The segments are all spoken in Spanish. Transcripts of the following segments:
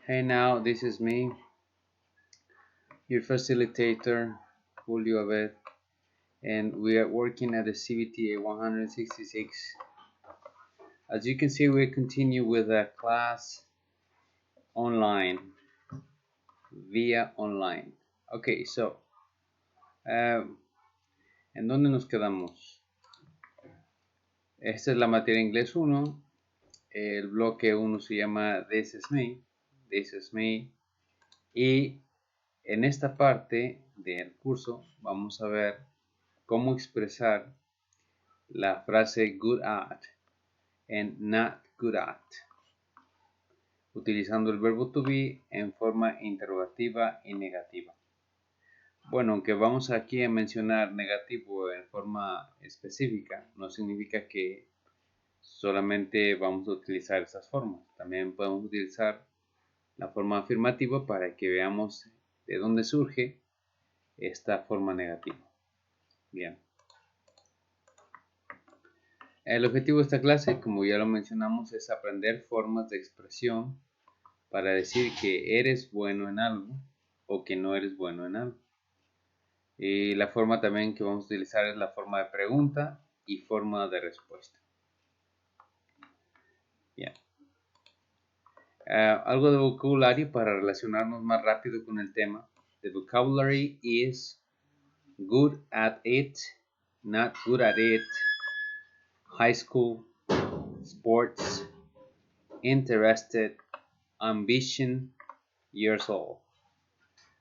Hey now, this is me, your facilitator, Julio Abed, and we are working at the CVTA 166. As you can see, we continue with a class online, via online. Okay, so, ¿en dónde nos quedamos? Esta es la materia inglés 1. El bloque 1 se llama This is me, y en esta parte del curso vamos a ver cómo expresar la frase good at and not good at, utilizando el verbo to be en forma interrogativa y negativa. Bueno, aunque vamos aquí a mencionar negativo en forma específica, no significa que solamente vamos a utilizar esas formas. También podemos utilizar la forma afirmativa para que veamos de dónde surge esta forma negativa. Bien. El objetivo de esta clase, como ya lo mencionamos, es aprender formas de expresión para decir que eres bueno en algo o que no eres bueno en algo. Y la forma también que vamos a utilizar es la forma de pregunta y forma de respuesta. Bien. Algo de vocabulario para relacionarnos más rápido con el tema. The vocabulary is good at it, not good at it, high school, sports, interested, ambition, years old.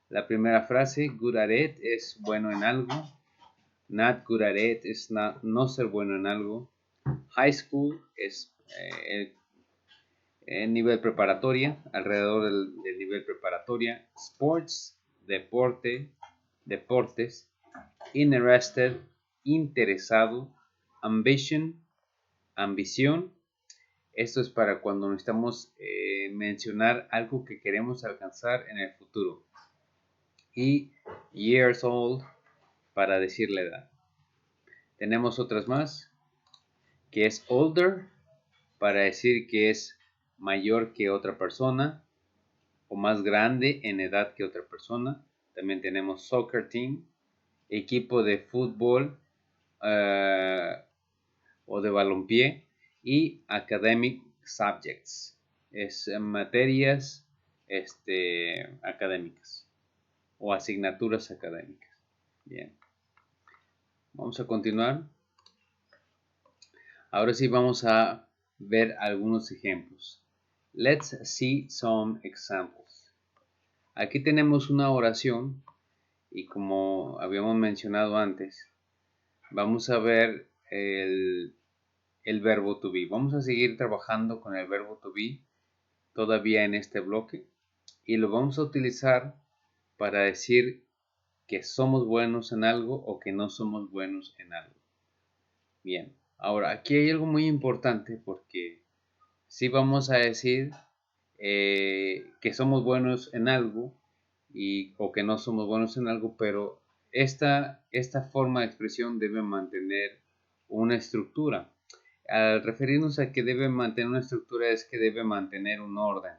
La primera frase, good at it, es bueno en algo. Not good at it es no ser bueno en algo. High school es el nivel preparatoria, alrededor del nivel preparatoria. Sports, deportes. Interested, interesado. Ambition, ambición. Esto es para cuando necesitamos mencionar algo que queremos alcanzar en el futuro. Y years old para decir la edad. Tenemos otras más, que es older para decir que es mayor que otra persona o más grande en edad que otra persona. También tenemos soccer team, equipo de fútbol o de balompié, y academic subjects, es materias académicas o asignaturas académicas. Bien, vamos a continuar. Ahora sí vamos a ver algunos ejemplos. Let's see some examples. Aquí tenemos una oración y como habíamos mencionado antes, vamos a ver el verbo to be. Vamos a seguir trabajando con el verbo to be todavía en este bloque y lo vamos a utilizar para decir que somos buenos en algo o que no somos buenos en algo. Bien, ahora aquí hay algo muy importante porque sí vamos a decir que somos buenos en algo o que no somos buenos en algo, pero esta forma de expresión debe mantener una estructura. Al referirnos a que debe mantener una estructura es que debe mantener un orden.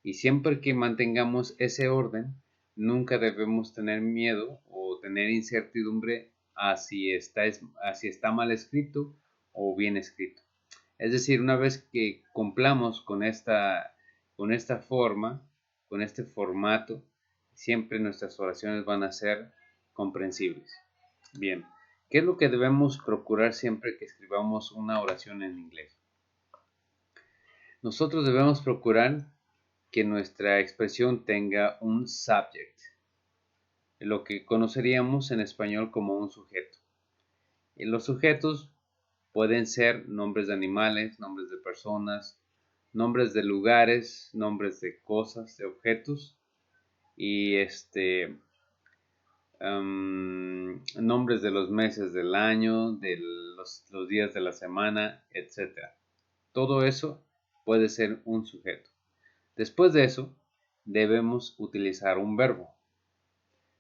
Y siempre que mantengamos ese orden, nunca debemos tener miedo o tener incertidumbre a si está mal escrito o bien escrito. Es decir, una vez que cumplamos con esta forma, con este formato, siempre nuestras oraciones van a ser comprensibles. Bien, ¿qué es lo que debemos procurar siempre que escribamos una oración en inglés? Nosotros debemos procurar que nuestra expresión tenga un subject, lo que conoceríamos en español como un sujeto. Y los sujetos pueden ser nombres de animales, nombres de personas, nombres de lugares, nombres de cosas, de objetos y nombres de los meses del año, de los días de la semana, etc. Todo eso puede ser un sujeto. Después de eso, debemos utilizar un verbo.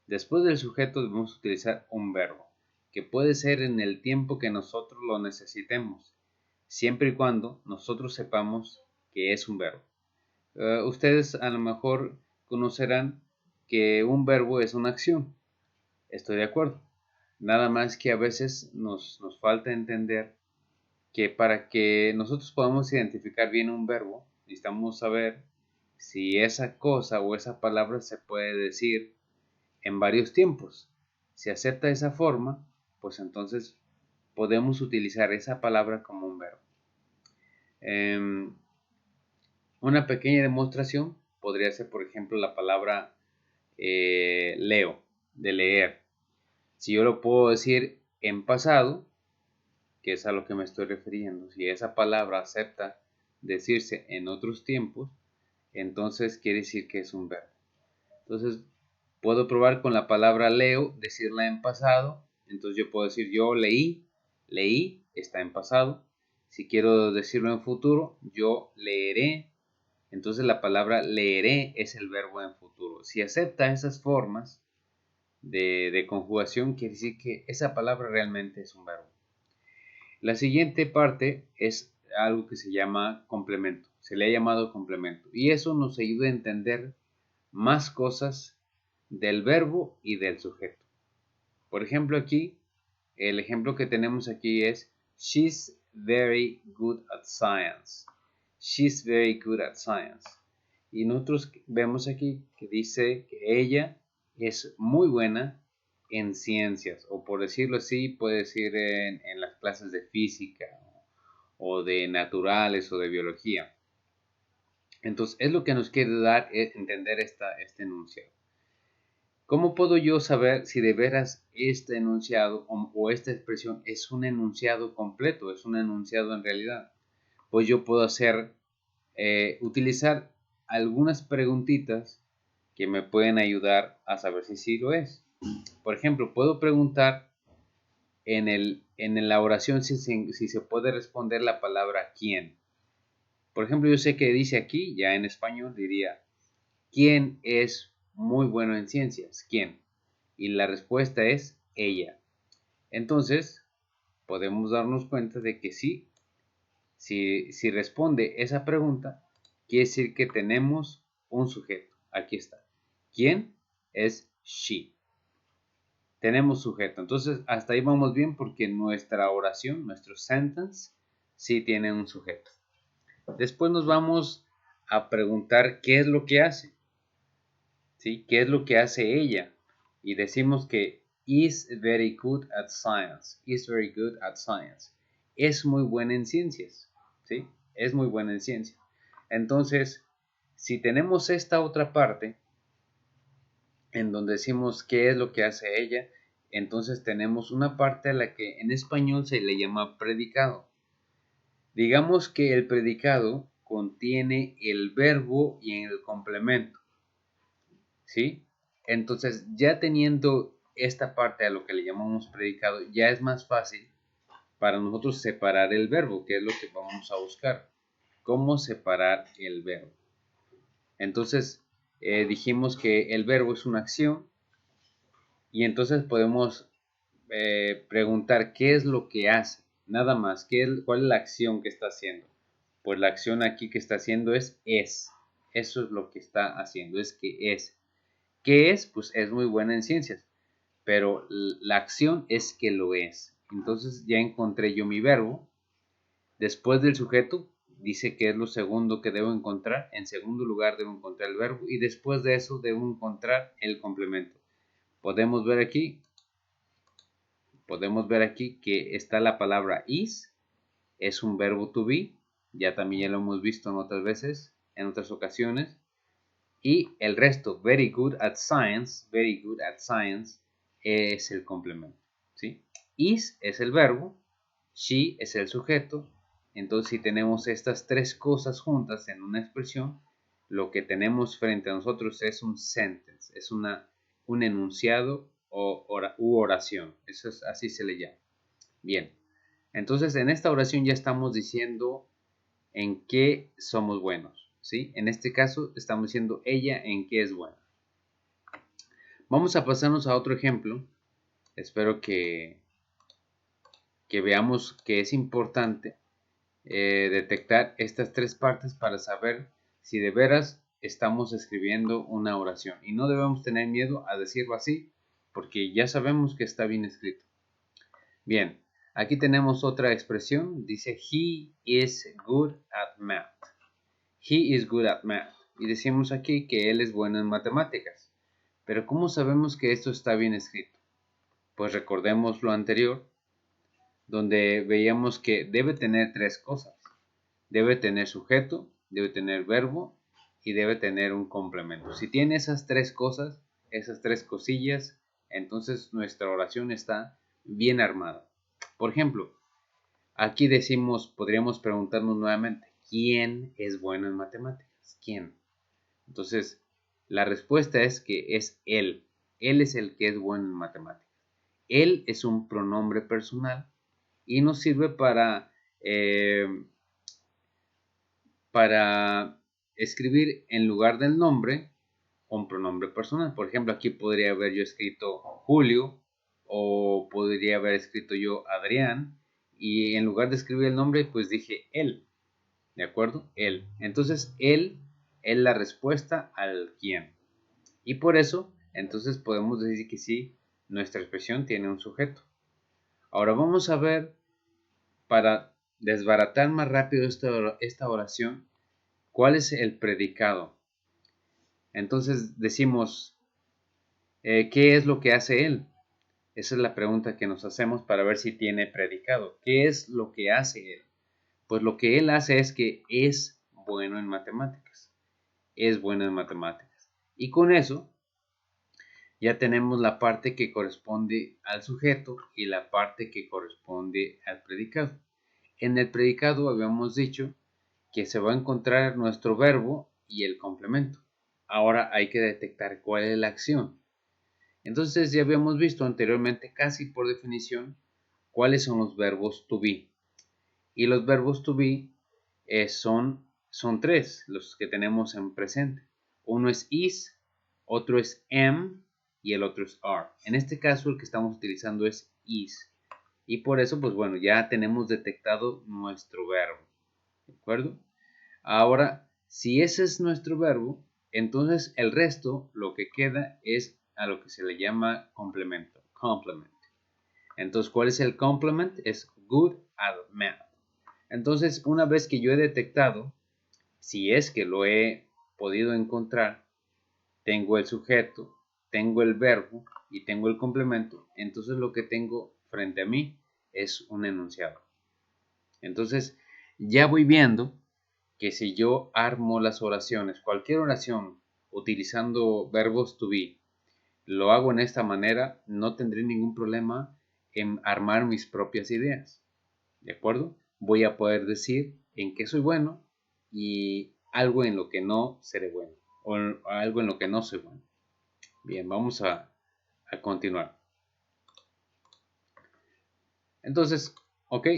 Después del sujeto debemos utilizar un verbo, que puede ser en el tiempo que nosotros lo necesitemos, siempre y cuando nosotros sepamos que es un verbo. Ustedes a lo mejor conocerán que un verbo es una acción. Estoy de acuerdo. Nada más que a veces nos falta entender que para que nosotros podamos identificar bien un verbo, necesitamos saber si esa cosa o esa palabra se puede decir en varios tiempos. Si acepta esa forma, pues entonces podemos utilizar esa palabra como un verbo. Una pequeña demostración podría ser, por ejemplo, la palabra leo, de leer. Si yo lo puedo decir en pasado, que es a lo que me estoy refiriendo, si esa palabra acepta decirse en otros tiempos, entonces quiere decir que es un verbo. Entonces, puedo probar con la palabra leo, decirla en pasado. Entonces yo puedo decir yo leí, leí, está en pasado. Si quiero decirlo en futuro, yo leeré. Entonces la palabra leeré es el verbo en futuro. Si acepta esas formas de conjugación, quiere decir que esa palabra realmente es un verbo. La siguiente parte es algo que se llama complemento. Se le ha llamado complemento. Y eso nos ayuda a entender más cosas del verbo y del sujeto. Por ejemplo, aquí, el ejemplo que tenemos aquí es She's very good at science. She's very good at science. Y nosotros vemos aquí que dice que ella es muy buena en ciencias, o por decirlo así, puede decir en las clases de física o de naturales o de biología. Entonces, es lo que nos quiere dar entender este enunciado. ¿Cómo puedo yo saber si de veras este enunciado o esta expresión es un enunciado completo, es un enunciado en realidad? Pues yo puedo utilizar algunas preguntitas que me pueden ayudar a saber si sí lo es. Por ejemplo, puedo preguntar en la oración si se puede responder la palabra quién. Por ejemplo, yo sé que dice aquí, ya en español diría, ¿quién es muy bueno en ciencias? ¿Quién? Y la respuesta es ella. Entonces, podemos darnos cuenta de que sí, si responde esa pregunta, quiere decir que tenemos un sujeto. Aquí está. ¿Quién? Es she. Tenemos sujeto. Entonces, hasta ahí vamos bien porque nuestra oración, nuestro sentence, sí tiene un sujeto. Después nos vamos a preguntar qué es lo que hace. ¿Sí? ¿Qué es lo que hace ella? Y decimos que is very good at science. Is very good at science. Es muy buena en ciencias. ¿Sí? Es muy buena en ciencias. Entonces, si tenemos esta otra parte, en donde decimos qué es lo que hace ella, entonces tenemos una parte a la que en español se le llama predicado. Digamos que el predicado contiene el verbo y el complemento. ¿Sí? Entonces, ya teniendo esta parte a lo que le llamamos predicado, ya es más fácil para nosotros separar el verbo, que es lo que vamos a buscar. ¿Cómo separar el verbo? Entonces, dijimos que el verbo es una acción y entonces podemos preguntar qué es lo que hace, nada más, cuál es la acción que está haciendo. Pues la acción aquí que está haciendo es. Eso es lo que está haciendo, es que es. ¿Qué es? Pues es muy buena en ciencias, pero la acción es que lo es. Entonces ya encontré yo mi verbo. Después del sujeto, dice que es lo segundo que debo encontrar. En segundo lugar debo encontrar el verbo y después de eso debo encontrar el complemento. Podemos ver aquí que está la palabra is, es un verbo to be, ya lo hemos visto en otras veces, en otras ocasiones, y el resto, very good at science, es el complemento, ¿sí? Is es el verbo, she es el sujeto, entonces si tenemos estas tres cosas juntas en una expresión, lo que tenemos frente a nosotros es un sentence, es un enunciado u oración, eso es, así se le llama. Bien, entonces en esta oración ya estamos diciendo en qué somos buenos, ¿sí? En este caso estamos diciendo ella en qué es buena. Vamos a pasarnos a otro ejemplo. Espero que veamos que es importante detectar estas tres partes para saber si de veras estamos escribiendo una oración. Y no debemos tener miedo a decirlo así, porque ya sabemos que está bien escrito. Bien, aquí tenemos otra expresión. Dice, he is good at math. He is good at math. Y decimos aquí que él es bueno en matemáticas. Pero ¿cómo sabemos que esto está bien escrito? Pues recordemos lo anterior, donde veíamos que debe tener tres cosas. Debe tener sujeto, debe tener verbo y debe tener un complemento. Si tiene esas tres cosas, esas tres cosillas, entonces nuestra oración está bien armada. Por ejemplo, aquí decimos, podríamos preguntarnos nuevamente, ¿quién es bueno en matemáticas? ¿Quién? Entonces, la respuesta es que es él. Él es el que es bueno en matemáticas. Él es un pronombre personal y nos sirve para escribir en lugar del nombre un pronombre personal. Por ejemplo, aquí podría haber yo escrito Julio o podría haber escrito yo Adrián y en lugar de escribir el nombre, pues dije él. ¿De acuerdo? Él. Entonces, él es la respuesta al quién. Y por eso, entonces podemos decir que sí, nuestra expresión tiene un sujeto. Ahora vamos a ver, para desbaratar más rápido esta oración, ¿cuál es el predicado? Entonces decimos, ¿qué es lo que hace él? Esa es la pregunta que nos hacemos para ver si tiene predicado. ¿Qué es lo que hace él? Pues lo que él hace es que es bueno en matemáticas. Es bueno en matemáticas. Y con eso ya tenemos la parte que corresponde al sujeto y la parte que corresponde al predicado. En el predicado habíamos dicho que se va a encontrar nuestro verbo y el complemento. Ahora hay que detectar cuál es la acción. Entonces ya habíamos visto anteriormente, casi por definición, cuáles son los verbos to be. Y los verbos to be son tres, los que tenemos en presente. Uno es is, otro es am y el otro es are. En este caso el que estamos utilizando es is. Y por eso, pues bueno, ya tenemos detectado nuestro verbo. ¿De acuerdo? Ahora, si ese es nuestro verbo, entonces el resto, lo que queda es a lo que se le llama complemento. Complement. Entonces, ¿cuál es el complement? Es good at math. Entonces, una vez que yo he detectado, si es que lo he podido encontrar, tengo el sujeto, tengo el verbo y tengo el complemento, entonces lo que tengo frente a mí es un enunciado. Entonces, ya voy viendo que si yo armo las oraciones, cualquier oración utilizando verbos to be, lo hago en esta manera, no tendré ningún problema en armar mis propias ideas. ¿De acuerdo? Voy a poder decir en qué soy bueno y algo en lo que no seré bueno o algo en lo que no soy bueno. Bien, vamos a continuar. Entonces, ok,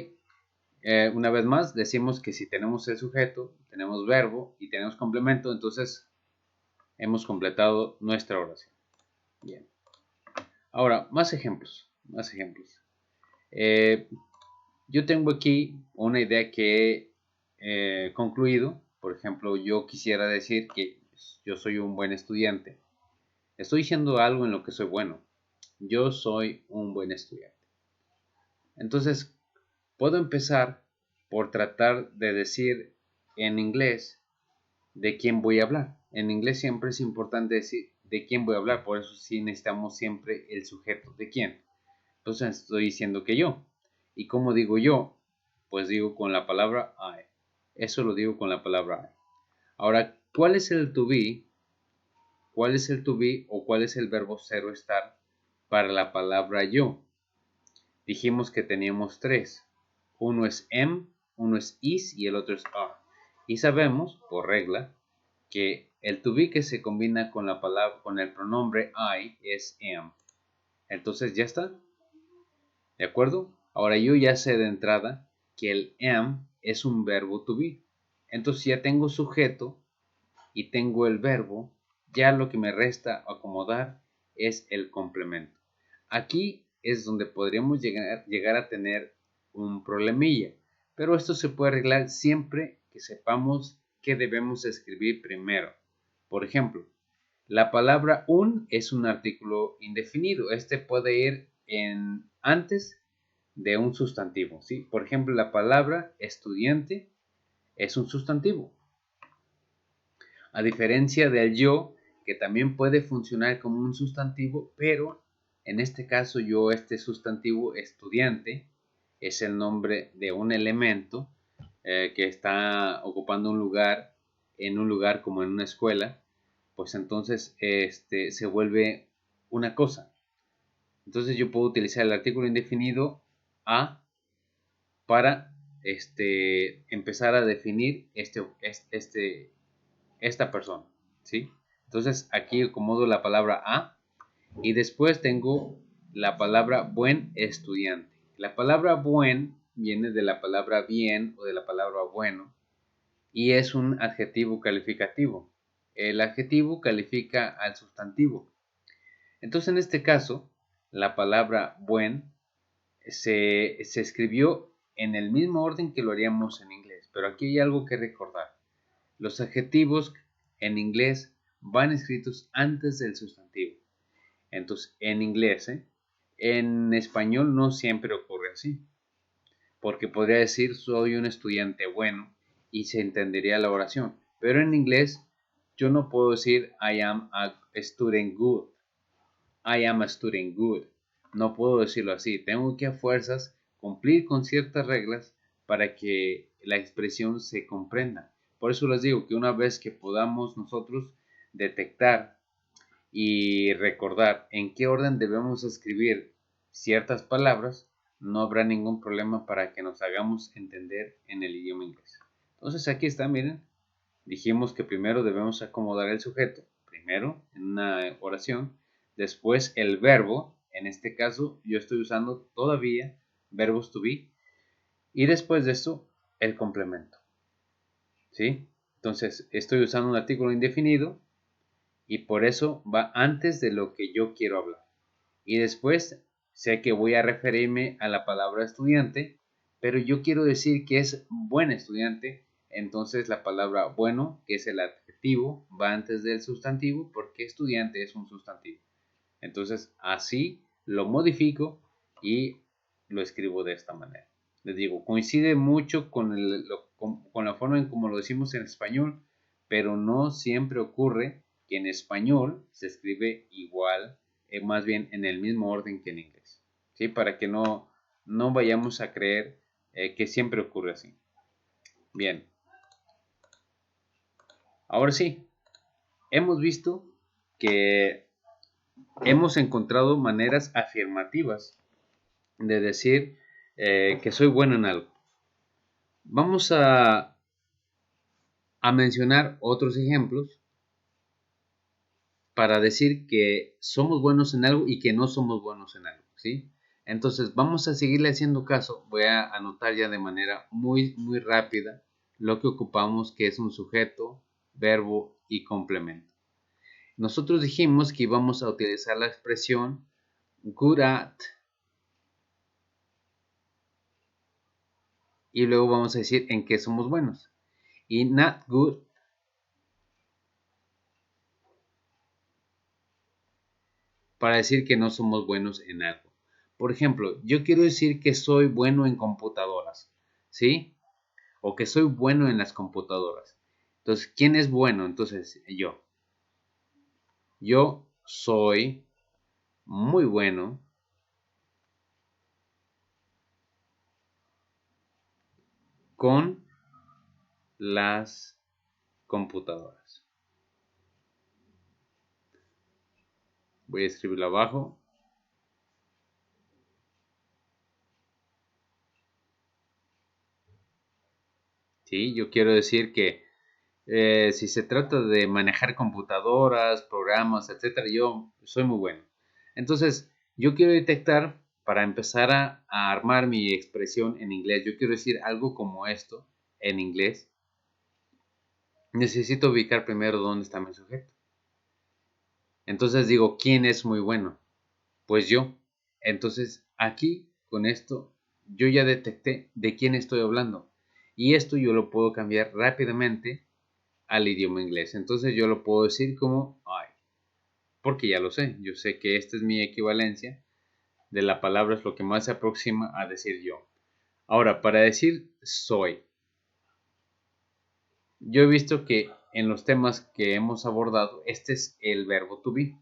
una vez más decimos que si tenemos el sujeto, tenemos verbo y tenemos complemento, entonces hemos completado nuestra oración. Bien. Ahora, más ejemplos. Más ejemplos. Yo tengo aquí una idea que he concluido. Por ejemplo, yo quisiera decir que yo soy un buen estudiante. Estoy diciendo algo en lo que soy bueno. Yo soy un buen estudiante. Entonces, puedo empezar por tratar de decir en inglés de quién voy a hablar. En inglés siempre es importante decir de quién voy a hablar. Por eso sí necesitamos siempre el sujeto. ¿De quién? Entonces estoy diciendo que yo. ¿Y cómo digo yo? Pues digo con la palabra I. Eso lo digo con la palabra I. Ahora, ¿cuál es el to be? ¿Cuál es el to be o cuál es el verbo ser o estar para la palabra yo? Dijimos que teníamos tres. Uno es am, uno es is y el otro es are. Y sabemos, por regla, que el to be que se combina con la palabra, con el pronombre I es am. Entonces ya está. ¿De acuerdo? Ahora yo ya sé de entrada que el am es un verbo to be. Entonces ya tengo sujeto y tengo el verbo. Ya lo que me resta acomodar es el complemento. Aquí es donde podríamos llegar a tener un problemilla. Pero esto se puede arreglar siempre que sepamos qué debemos escribir primero. Por ejemplo, la palabra un es un artículo indefinido. Este puede ir antes de un sustantivo, ¿sí? Por ejemplo, la palabra estudiante es un sustantivo. A diferencia del yo, que también puede funcionar como un sustantivo, pero en este caso este sustantivo estudiante es el nombre de un elemento que está ocupando un lugar, en un lugar como en una escuela, pues entonces se vuelve una cosa. Entonces yo puedo utilizar el artículo indefinido a para empezar a definir esta persona, ¿sí? Entonces aquí acomodo la palabra a y después tengo la palabra buen estudiante. La palabra buen viene de la palabra bien o de la palabra bueno y es un adjetivo calificativo. El adjetivo califica al sustantivo. Entonces en este caso, la palabra buen se escribió en el mismo orden que lo haríamos en inglés, pero aquí hay algo que recordar. Los adjetivos en inglés van escritos antes del sustantivo. Entonces, en inglés, en español no siempre ocurre así, porque podría decir soy un estudiante bueno y se entendería la oración, pero en inglés yo no puedo decir I am a student good, I am a student good, no puedo decirlo así, tengo que a fuerzas cumplir con ciertas reglas para que la expresión se comprenda. Por eso les digo que una vez que podamos nosotros detectar y recordar en qué orden debemos escribir ciertas palabras, no habrá ningún problema para que nos hagamos entender en el idioma inglés. Entonces aquí está, miren, dijimos que primero debemos acomodar el sujeto, primero en una oración, después el verbo, en este caso yo estoy usando todavía verbos to be, y después de esto el complemento, ¿sí? Entonces estoy usando un artículo indefinido y por eso va antes de lo que yo quiero hablar. Y después sé que voy a referirme a la palabra estudiante, pero yo quiero decir que es buen estudiante, entonces la palabra bueno, que es el adjetivo, va antes del sustantivo porque estudiante es un sustantivo. Entonces así lo modifico y lo escribo de esta manera. Les digo, coincide mucho con la forma en como lo decimos en español, pero no siempre ocurre que en español se escribe igual, más bien en el mismo orden que en inglés, ¿sí? Para que no vayamos a creer que siempre ocurre así. Bien, ahora sí, hemos visto que hemos encontrado maneras afirmativas de decir que soy bueno en algo. Vamos a mencionar otros ejemplos para decir que somos buenos en algo y que no somos buenos en algo, ¿sí? Entonces vamos a seguirle haciendo caso. Voy a anotar ya de manera muy rápida lo que ocupamos, que es un sujeto, verbo y complemento. Nosotros dijimos que íbamos a utilizar la expresión good at y luego vamos a decir en qué somos buenos. Y not good para decir que no somos buenos en algo. Por ejemplo, yo quiero decir que soy bueno en computadoras, ¿sí? O que soy bueno en las computadoras. Entonces, ¿quién es bueno? Entonces, yo. Yo soy muy bueno con las computadoras. Voy a escribirlo abajo. ¿Sí? Yo quiero decir que si se trata de manejar computadoras, programas, etcétera, yo soy muy bueno. Entonces, yo quiero detectar, para empezar a armar mi expresión en inglés, yo quiero decir algo como esto en inglés. Necesito ubicar primero dónde está mi sujeto. Entonces digo, ¿quién es muy bueno? Pues yo. Entonces, aquí, con esto, yo ya detecté de quién estoy hablando. Y esto yo lo puedo cambiar rápidamente al idioma inglés. Entonces yo lo puedo decir como I, porque ya lo sé. Yo sé que esta es mi equivalencia de la palabra, es lo que más se aproxima a decir yo. Ahora, para decir soy, yo he visto que en los temas que hemos abordado, este es el verbo to be.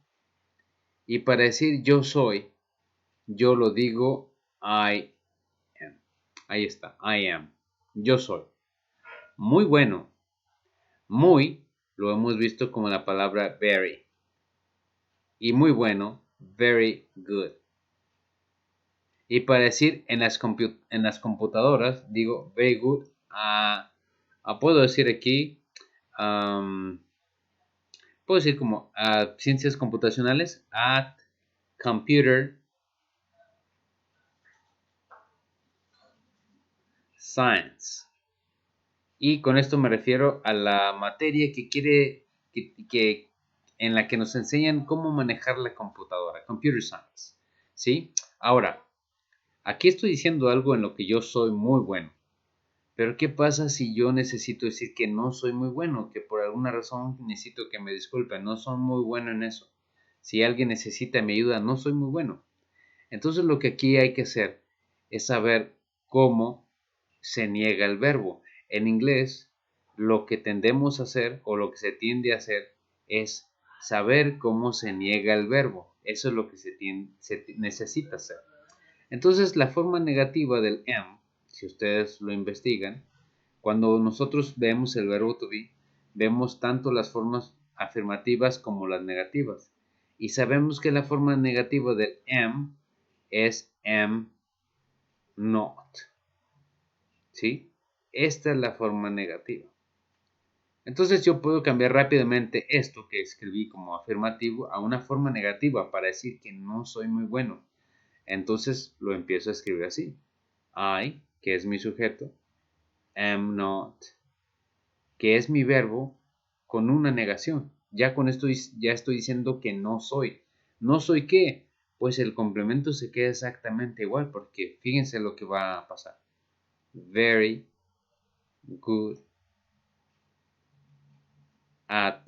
Y para decir yo soy, yo lo digo I am. Ahí está, I am. Yo soy. Muy bueno. Muy lo hemos visto como la palabra very. Y muy bueno, very good. Y para decir en las computadoras, digo very good. Puedo decir aquí, puedo decir como ciencias computacionales, at computer science. Y con esto me refiero a la materia que en la que nos enseñan cómo manejar la computadora, computer science. ¿Sí? Ahora, aquí estoy diciendo algo en lo que yo soy muy bueno. Pero ¿qué pasa si yo necesito decir que no soy muy bueno? Que por alguna razón necesito que me disculpen, no soy muy bueno en eso. Si alguien necesita mi ayuda, no soy muy bueno. Entonces lo que aquí hay que hacer es saber cómo se niega el verbo. En inglés, lo que tendemos a hacer o lo que se tiende a hacer es saber cómo se niega el verbo. Eso es lo que se necesita hacer. Entonces, la forma negativa del am, si ustedes lo investigan, cuando nosotros vemos el verbo to be, vemos tanto las formas afirmativas como las negativas. Y sabemos que la forma negativa del am es am not. ¿Sí? Esta es la forma negativa. Entonces yo puedo cambiar rápidamente esto que escribí como afirmativo a una forma negativa para decir que no soy muy bueno. Entonces lo empiezo a escribir así. I, que es mi sujeto, am not, que es mi verbo con una negación. Ya con esto ya estoy diciendo que no soy. ¿No soy qué? Pues el complemento se queda exactamente igual porque fíjense lo que va a pasar. Very good at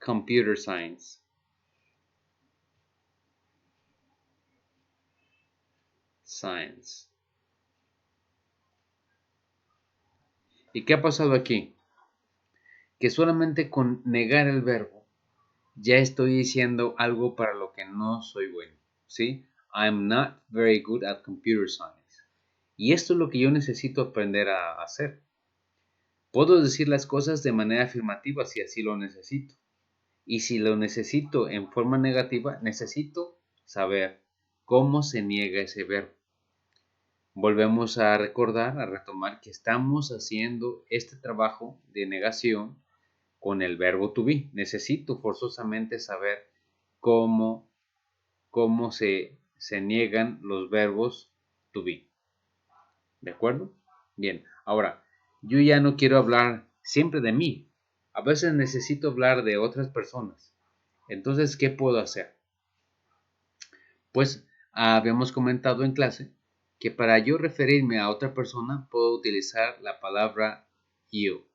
computer science. Science. ¿Y qué ha pasado aquí? Que solamente con negar el verbo ya estoy diciendo algo para lo que no soy bueno, ¿sí? I'm not very good at computer science. Y esto es lo que yo necesito aprender a hacer. Puedo decir las cosas de manera afirmativa si así lo necesito. Y si lo necesito en forma negativa, necesito saber cómo se niega ese verbo. Volvemos a recordar, a retomar que estamos haciendo este trabajo de negación con el verbo to be. Necesito forzosamente saber cómo, cómo se niegan los verbos to be. ¿De acuerdo? Bien, ahora, yo ya no quiero hablar siempre de mí. A veces necesito hablar de otras personas. Entonces, ¿qué puedo hacer? Pues habíamos comentado en clase que para yo referirme a otra persona puedo utilizar la palabra you.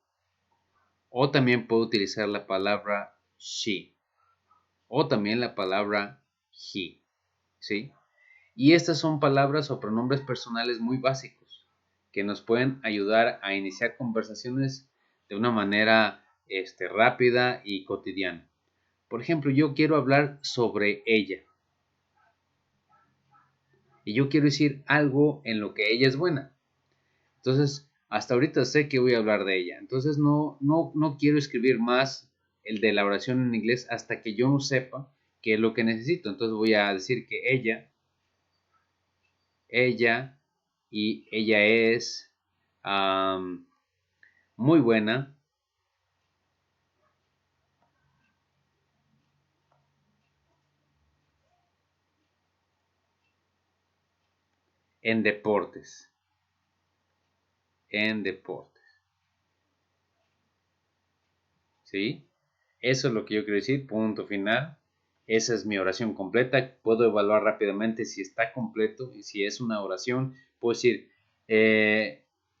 O también puedo utilizar la palabra she. O también la palabra he. ¿Sí? Y estas son palabras o pronombres personales muy básicos que nos pueden ayudar a iniciar conversaciones de una manera rápida y cotidiana. Por ejemplo, yo quiero hablar sobre ella. Y yo quiero decir algo en lo que ella es buena. Entonces, hasta ahorita sé que voy a hablar de ella. Entonces, no quiero escribir más el de la oración en inglés hasta que yo no sepa qué es lo que necesito. Entonces, voy a decir que ella y ella es muy buena en deportes. En deportes. ¿Sí? Eso es lo que yo quiero decir. Punto final. Esa es mi oración completa. Puedo evaluar rápidamente si está completo y si es una oración. Puedo decir,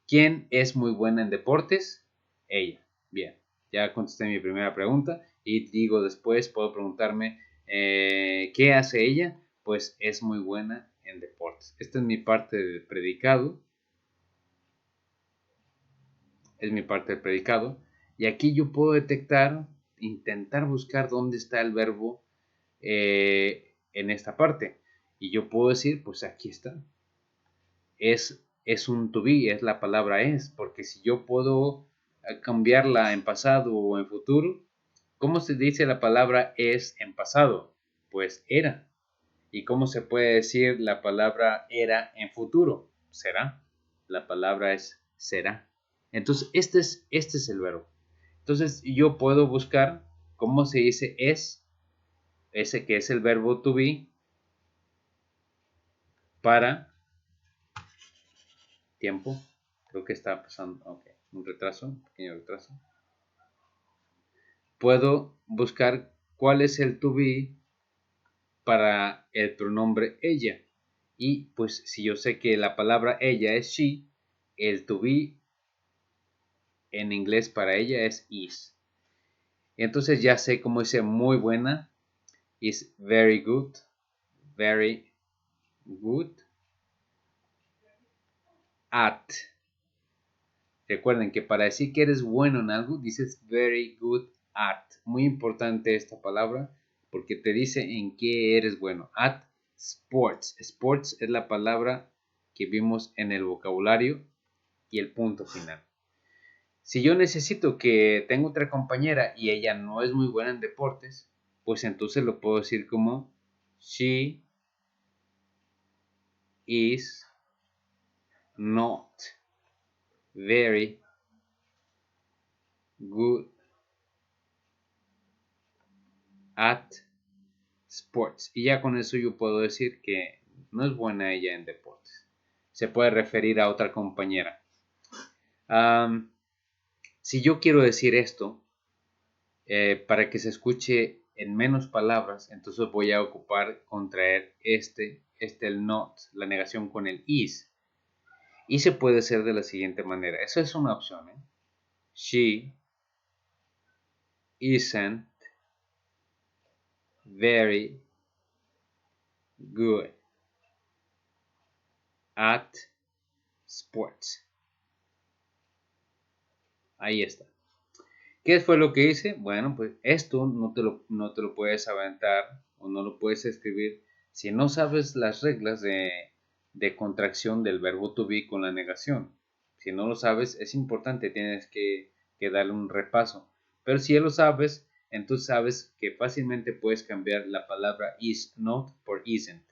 ¿quién es muy buena en deportes? Ella. Bien, ya contesté mi primera pregunta y digo después, puedo preguntarme, ¿qué hace ella? Pues es muy buena en deportes. Esta es mi parte del predicado. Es mi parte del predicado. Y aquí yo puedo detectar, intentar buscar dónde está el verbo en esta parte. Y yo puedo decir, pues aquí está. Es un to be, es la palabra es. Porque si yo puedo cambiarla en pasado o en futuro, ¿cómo se dice la palabra es en pasado? Pues era. ¿Y cómo se puede decir la palabra era en futuro? Será. La palabra es será. Entonces, este es el verbo. Entonces, yo puedo buscar cómo se dice es, ese que es el verbo to be, para tiempo. Creo que está pasando, ok, un retraso, un pequeño retraso. Puedo buscar cuál es el to be para el pronombre ella. Y pues si yo sé que la palabra ella es she, el to be en inglés para ella es is. Entonces ya sé cómo dice muy buena, is very good, at. Recuerden que para decir que eres bueno en algo, dices very good at. Muy importante esta palabra porque te dice en qué eres bueno. At sports. Sports es la palabra que vimos en el vocabulario y el punto final. Si yo necesito que tenga otra compañera y ella no es muy buena en deportes, pues entonces lo puedo decir como she is not very good at sports. Y ya con eso yo puedo decir que no es buena ella en deportes. Se puede referir a otra compañera. Si yo quiero decir esto, para que se escuche en menos palabras, entonces voy a ocupar contraer el not, la negación con el is. Y se puede hacer de la siguiente manera. Eso es una opción. She isn't very good at sports. Ahí está. ¿Qué fue lo que hice? Bueno, pues esto no te lo puedes aventar o no lo puedes escribir si no sabes las reglas de contracción del verbo to be con la negación. Si no lo sabes, es importante, tienes que darle un repaso. Pero si ya lo sabes, entonces sabes que fácilmente puedes cambiar la palabra is not por isn't.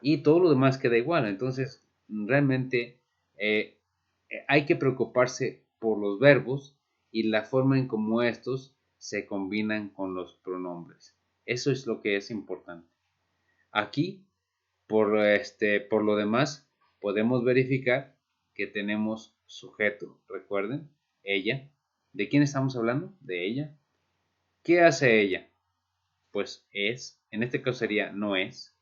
Y todo lo demás queda igual. Entonces, realmente hay que preocuparse por los verbos y la forma en cómo estos se combinan con los pronombres. Eso es lo que es importante. Aquí, por lo demás, podemos verificar que tenemos sujeto. Recuerden, ella. ¿De quién estamos hablando? De ella. ¿Qué hace ella? Pues es. En este caso sería no es.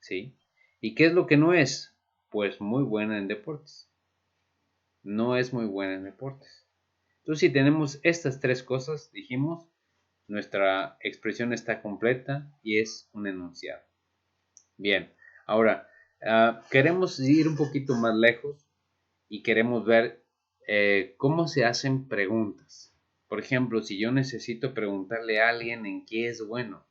¿Sí? ¿Y qué es lo que no es? Pues muy buena en deportes. No es muy buena en deportes. Entonces, si tenemos estas tres cosas, dijimos, nuestra expresión está completa y es un enunciado. Bien, ahora, queremos ir un poquito más lejos y queremos ver cómo se hacen preguntas. Por ejemplo, si yo necesito preguntarle a alguien en qué es bueno,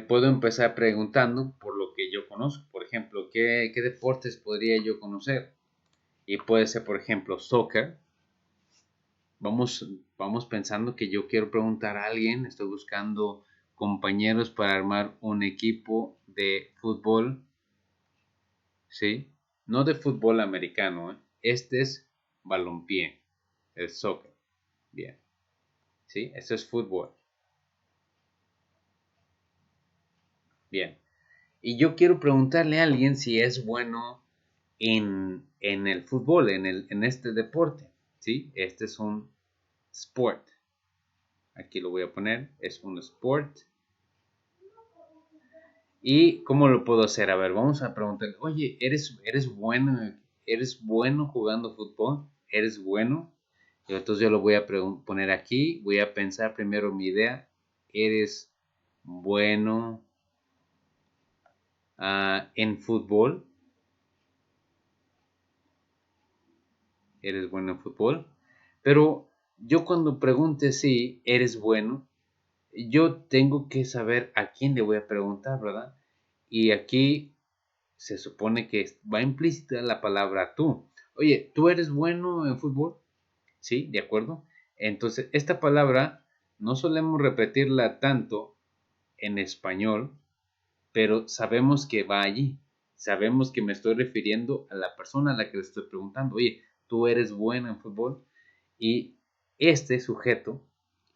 puedo empezar preguntando por lo que yo conozco. Por ejemplo, ¿qué deportes podría yo conocer? Y puede ser, por ejemplo, soccer. Vamos pensando que yo quiero preguntar a alguien, estoy buscando compañeros para armar un equipo de fútbol, ¿sí? No de fútbol americano, ¿eh? Este es balompié, el soccer, bien, ¿sí? Este es fútbol, bien. Y yo quiero preguntarle a alguien si es bueno en el fútbol, en este deporte, ¿sí? Este es un sport. Aquí lo voy a poner, es un sport. ¿Y cómo lo puedo hacer? A ver, vamos a preguntarle, oye, ¿eres bueno jugando fútbol? ¿Eres bueno? Entonces yo lo voy a poner aquí. Voy a pensar primero mi idea. ¿Eres bueno en fútbol? ¿Eres bueno en fútbol? Pero yo cuando pregunte si eres bueno, yo tengo que saber a quién le voy a preguntar, ¿verdad? Y aquí se supone que va implícita la palabra tú. Oye, ¿tú eres bueno en fútbol? Sí, de acuerdo. Entonces, esta palabra no solemos repetirla tanto en español, pero sabemos que va allí. Sabemos que me estoy refiriendo a la persona a la que le estoy preguntando. Oye, ¿tú eres bueno en fútbol? Y este sujeto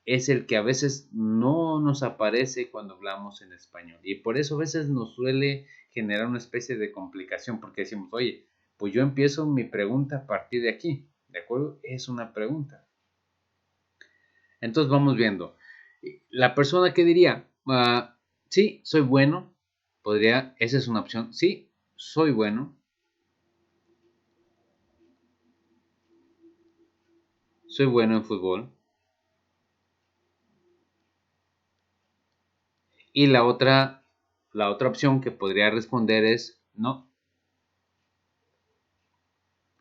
es el que a veces no nos aparece cuando hablamos en español. Y por eso a veces nos suele generar una especie de complicación, porque decimos, oye, pues yo empiezo mi pregunta a partir de aquí, ¿de acuerdo? Es una pregunta. Entonces vamos viendo. La persona que diría, sí, soy bueno, podría, esa es una opción, sí, soy bueno, soy bueno en fútbol. Y la otra opción que podría responder es no,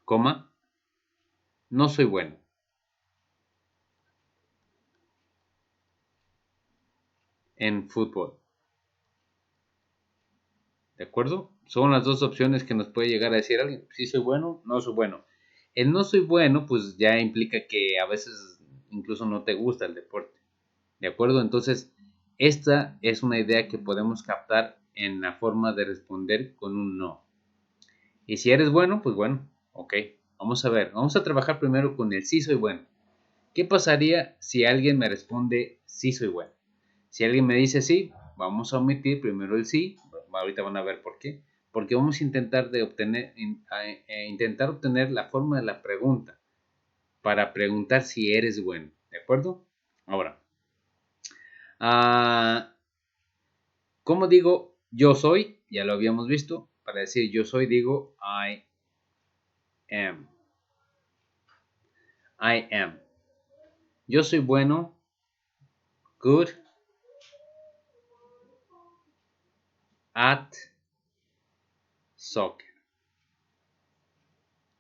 coma, no soy bueno en fútbol. ¿De acuerdo? Son las dos opciones que nos puede llegar a decir alguien. Si soy bueno, no soy bueno. El no soy bueno, pues ya implica que a veces incluso no te gusta el deporte. ¿De acuerdo? Entonces, esta es una idea que podemos captar en la forma de responder con un no. Y si eres bueno, pues bueno, ok. Vamos a ver, vamos a trabajar primero con el sí soy bueno. ¿Qué pasaría si alguien me responde sí soy bueno? Si alguien me dice sí, vamos a omitir primero el sí. Ahorita van a ver por qué. Porque vamos a intentar intentar obtener la forma de la pregunta para preguntar si eres bueno. ¿De acuerdo? Ahora, ah, ¿cómo digo yo soy? Ya lo habíamos visto. Para decir yo soy digo I am. I am. Yo soy bueno. Good at soccer.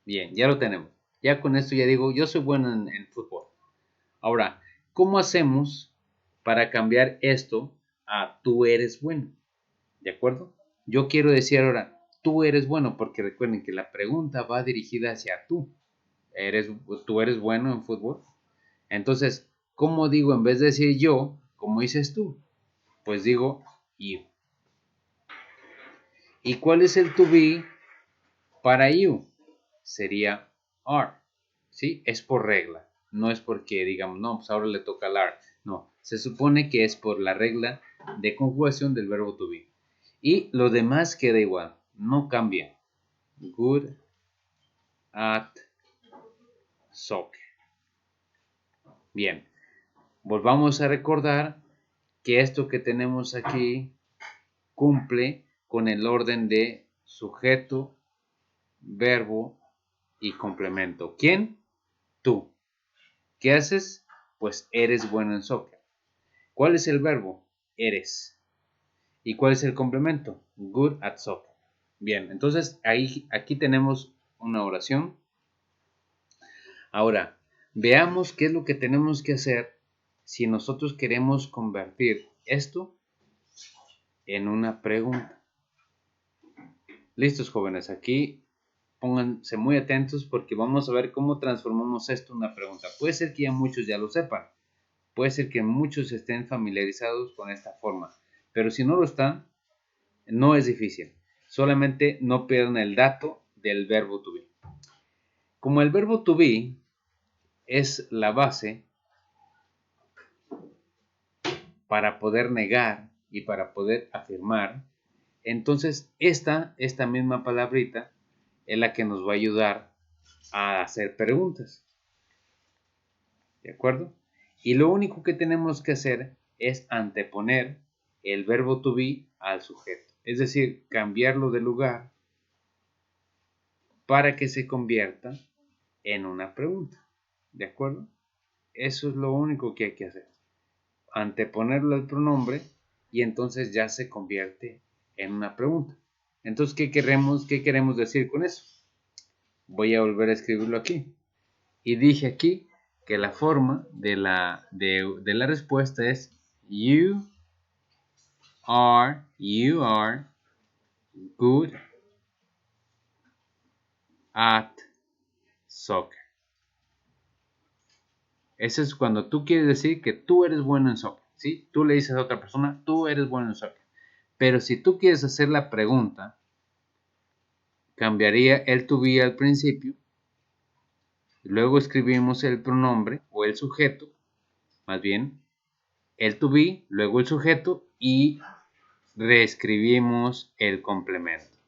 Bien, ya lo tenemos. Ya con esto ya digo, yo soy bueno en fútbol. Ahora, ¿cómo hacemos para cambiar esto a tú eres bueno? ¿De acuerdo? Yo quiero decir ahora, tú eres bueno, porque recuerden que la pregunta va dirigida hacia tú. ¿Tú eres bueno en fútbol? Entonces, ¿cómo digo en vez de decir yo, cómo dices tú? Pues digo you. ¿Y cuál es el to be para you? Sería are. ¿Sí? Es por regla. No es porque digamos, no, pues ahora le toca al are. No, se supone que es por la regla de conjugación del verbo to be. Y lo demás queda igual, no cambia. Good at soccer. Bien, volvamos a recordar que esto que tenemos aquí cumple con el orden de sujeto, verbo y complemento. ¿Quién? Tú. ¿Qué haces? Pues eres bueno en soccer. ¿Cuál es el verbo? Eres. ¿Y cuál es el complemento? Good at soccer. Bien, entonces aquí tenemos una oración. Ahora, veamos qué es lo que tenemos que hacer si nosotros queremos convertir esto en una pregunta. Listos, jóvenes, aquí pónganse muy atentos porque vamos a ver cómo transformamos esto en una pregunta. Puede ser que ya muchos ya lo sepan, puede ser que muchos estén familiarizados con esta forma, pero si no lo están, no es difícil. Solamente no pierdan el dato del verbo to be. Como el verbo to be es la base para poder negar y para poder afirmar, entonces esta misma palabrita es la que nos va a ayudar a hacer preguntas. ¿De acuerdo? Y lo único que tenemos que hacer es anteponer el verbo to be al sujeto. Es decir, cambiarlo de lugar para que se convierta en una pregunta. ¿De acuerdo? Eso es lo único que hay que hacer. Anteponerlo al pronombre y entonces ya se convierte en una pregunta. Entonces, qué queremos decir con eso? Voy a volver a escribirlo aquí. Y dije aquí que la forma de la respuesta es you are good at soccer. Eso es cuando tú quieres decir que tú eres bueno en soccer, ¿sí? Tú le dices a otra persona, tú eres bueno en soccer. Pero si tú quieres hacer la pregunta, cambiaría el to be al principio, luego escribimos el pronombre o el sujeto, más bien el to be, luego el sujeto y reescribimos el complemento.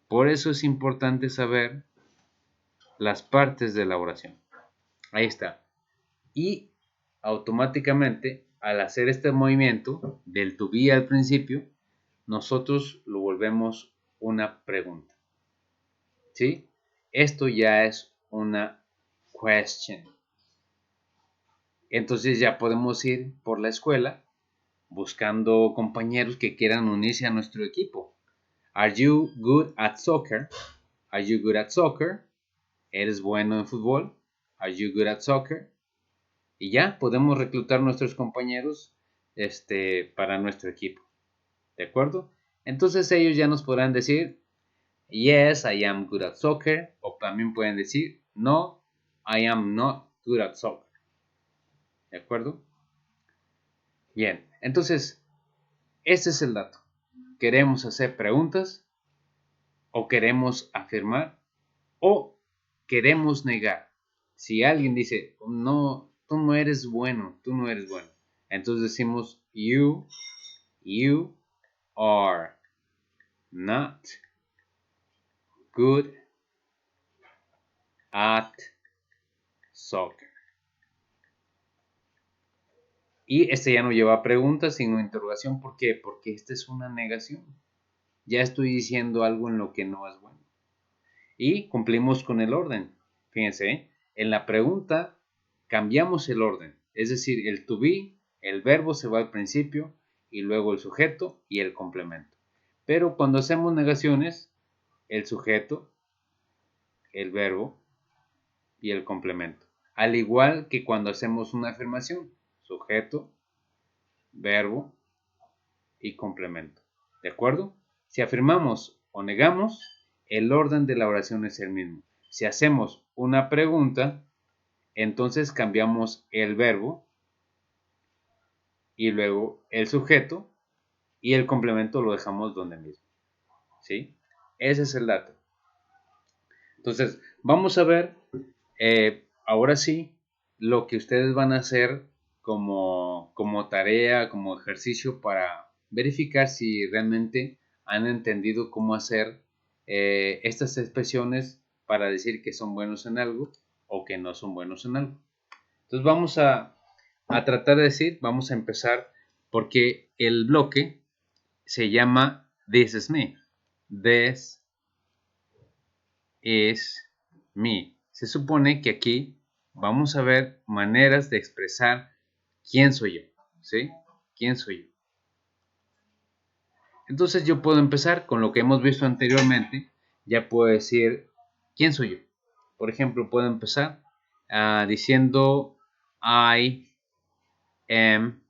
Por eso es importante saber las partes de la oración. Ahí está. Y automáticamente, al hacer este movimiento del to be al principio, nosotros lo volvemos una pregunta. ¿Sí? Esto ya es una question. Entonces ya podemos ir por la escuela buscando compañeros que quieran unirse a nuestro equipo. Are you good at soccer? Are you good at soccer? ¿Eres bueno en fútbol? Are you good at soccer? Y ya podemos reclutar nuestros compañeros para nuestro equipo. ¿De acuerdo? Entonces ellos ya nos podrán decir, yes, I am good at soccer. O también pueden decir, no, I am not good at soccer. ¿De acuerdo? Bien, entonces, este es el dato. ¿Queremos hacer preguntas? ¿O queremos afirmar? ¿O queremos negar? Si alguien dice, no, tú no eres bueno, tú no eres bueno. Entonces decimos, you are not good at soccer. Y este ya no lleva preguntas, sino interrogación. ¿Por qué? Porque esta es una negación. Ya estoy diciendo algo en lo que no es bueno. Y cumplimos con el orden. Fíjense, en la pregunta cambiamos el orden. Es decir, el to be, el verbo se va al principio y luego el sujeto y el complemento. Pero cuando hacemos negaciones, el sujeto, el verbo y el complemento. Al igual que cuando hacemos una afirmación, sujeto, verbo y complemento. ¿De acuerdo? Si afirmamos o negamos, el orden de la oración es el mismo. Si hacemos una pregunta, entonces cambiamos el verbo y luego el sujeto y el complemento lo dejamos donde mismo. ¿Sí? Ese es el dato. Entonces, vamos a ver ahora sí lo que ustedes van a hacer como tarea, como ejercicio para verificar si realmente han entendido cómo hacer estas expresiones para decir que son buenos en algo o que no son buenos en algo. Entonces vamos a tratar de decir, vamos a empezar porque el bloque se llama This is me. This is me. Se supone que aquí vamos a ver maneras de expresar quién soy yo, ¿sí? ¿Quién soy yo? Entonces yo puedo empezar con lo que hemos visto anteriormente. Ya puedo decir quién soy yo. Por ejemplo, puedo empezar diciendo I am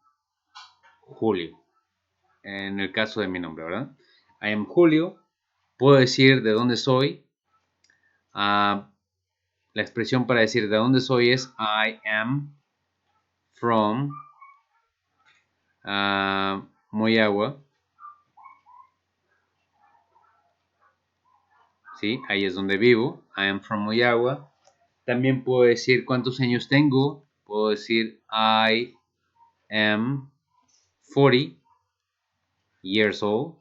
Julio. En el caso de mi nombre, ¿verdad? I am Julio. Puedo decir de dónde soy. La expresión para decir de dónde soy es I am from Moyagua. ¿Sí? Ahí es donde vivo. I am from Moyagua. También puedo decir cuántos años tengo. Puedo decir I am 40 years old.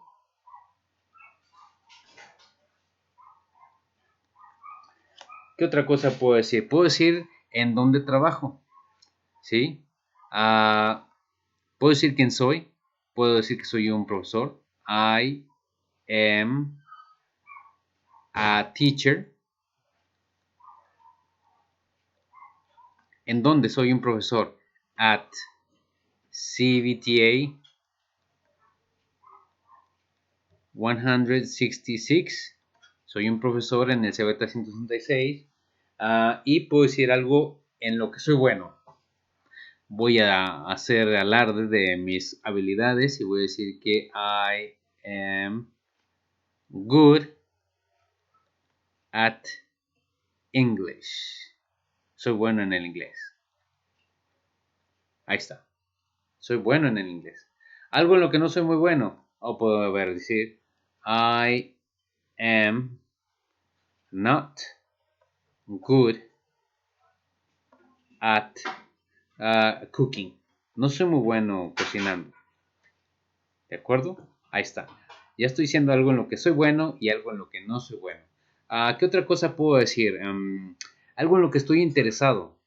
¿Qué otra cosa puedo decir? Puedo decir en dónde trabajo. ¿Sí? Puedo decir quién soy. Puedo decir que soy un profesor. I am a teacher. ¿En dónde soy un profesor? At CBTA 166. Soy un profesor en el CBTA 166. Y puedo decir algo en lo que soy bueno. Voy a hacer alarde de mis habilidades y voy a decir que I am good at English. Soy bueno en el inglés. Ahí está. Soy bueno en el inglés. Algo en lo que no soy muy bueno. O puedo decir I am not good at cooking. No soy muy bueno cocinando. ¿De acuerdo? Ahí está. Ya estoy diciendo algo en lo que soy bueno y algo en lo que no soy bueno. ¿Qué otra cosa puedo decir? Algo en lo que estoy interesado.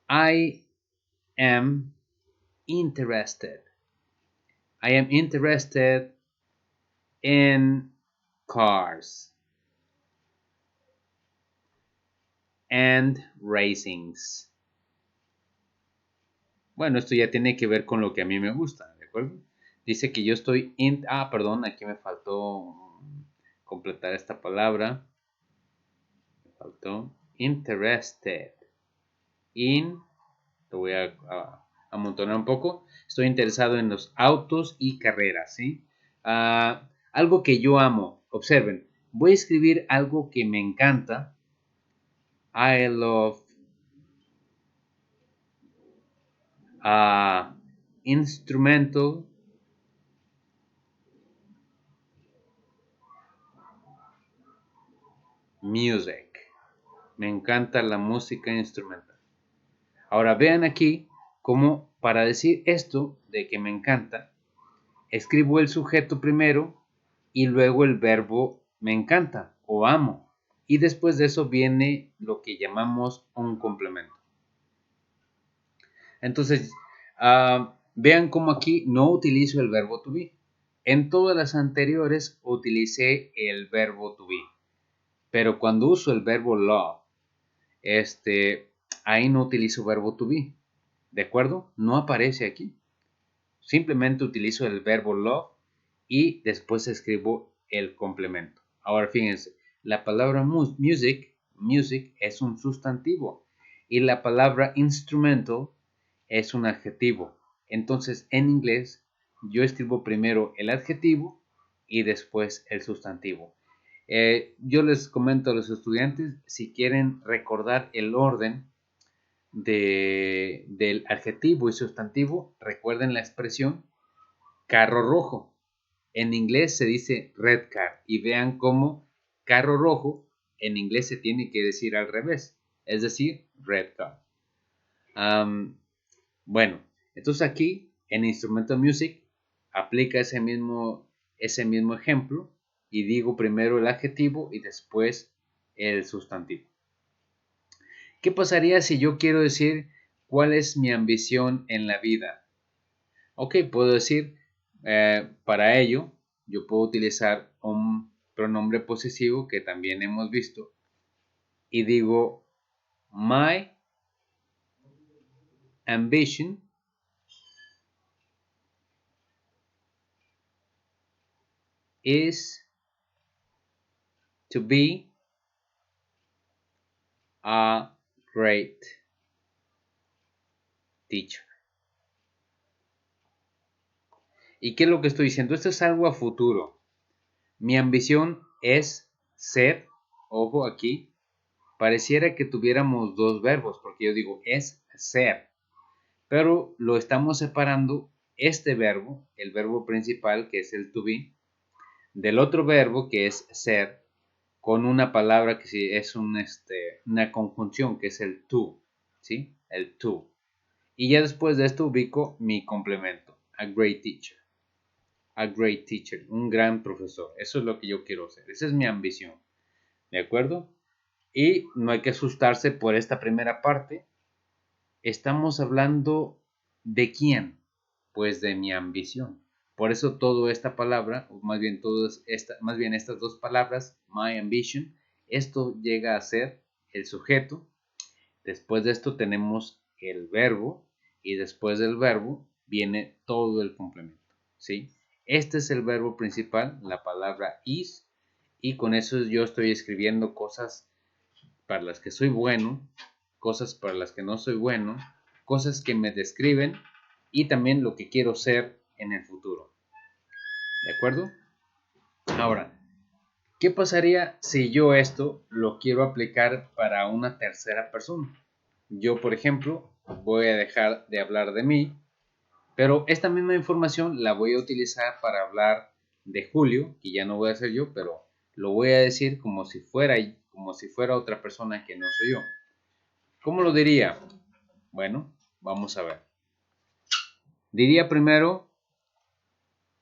I am interested. I am interested in cars and racings. Bueno, esto ya tiene que ver con lo que a mí me gusta, ¿de acuerdo? Dice que yo estoy perdón, aquí me faltó completar esta palabra. Me faltó interested in. Lo voy a amontonar un poco. Estoy interesado en los autos y carreras, ¿sí? Algo que yo amo. Observen, voy a escribir algo que me encanta. I love instrumental music. Me encanta la música instrumental. Ahora vean aquí cómo para decir esto de que me encanta, escribo el sujeto primero y luego el verbo me encanta o amo. Y después de eso viene lo que llamamos un complemento. Entonces, vean cómo aquí no utilizo el verbo to be. En todas las anteriores utilicé el verbo to be. Pero cuando uso el verbo love, ahí no utilizo verbo to be. ¿De acuerdo? No aparece aquí. Simplemente utilizo el verbo love y después escribo el complemento. Ahora fíjense, la palabra music es un sustantivo y la palabra instrumental es un adjetivo. Entonces en inglés yo escribo primero el adjetivo y después el sustantivo. Yo les comento a los estudiantes, si quieren recordar el orden del adjetivo y sustantivo, recuerden la expresión carro rojo. En inglés se dice red car y vean cómo carro rojo en inglés se tiene que decir al revés, es decir, red car. Bueno, entonces aquí en Instrumental Music aplica ese mismo ejemplo y digo primero el adjetivo y después el sustantivo. ¿Qué pasaría si yo quiero decir cuál es mi ambición en la vida? Ok, puedo decir, para ello, yo puedo utilizar un pronombre posesivo que también hemos visto y digo, my ambition is to be a great teacher. ¿Y qué es lo que estoy diciendo? Esto es algo a futuro. Mi ambición es ser, ojo aquí, pareciera que tuviéramos dos verbos, porque yo digo es ser, pero lo estamos separando este verbo, el verbo principal que es el to be, del otro verbo que es ser, con una palabra que sí es una conjunción que es el to, ¿sí? El to. Y ya después de esto ubico mi complemento, a great teacher. A great teacher, un gran profesor. Eso es lo que yo quiero ser. Esa es mi ambición. ¿De acuerdo? Y no hay que asustarse por esta primera parte. Estamos hablando de quién, pues de mi ambición. Por eso toda esta palabra, o más bien estas dos palabras, my ambition, esto llega a ser el sujeto Después de esto tenemos el verbo y después del verbo viene todo el complemento, ¿sí? Este es el verbo principal, la palabra is, y con eso yo estoy escribiendo cosas para las que soy bueno, cosas para las que no soy bueno, cosas que me describen y también lo que quiero ser en el futuro. ¿De acuerdo? Ahora, ¿qué pasaría si yo esto lo quiero aplicar para una tercera persona? Yo, por ejemplo, voy a dejar de hablar de mí, pero esta misma información la voy a utilizar para hablar de Julio, que ya no voy a ser yo, pero lo voy a decir como si fuera otra persona que no soy yo. ¿Cómo lo diría? Bueno, vamos a ver. Diría primero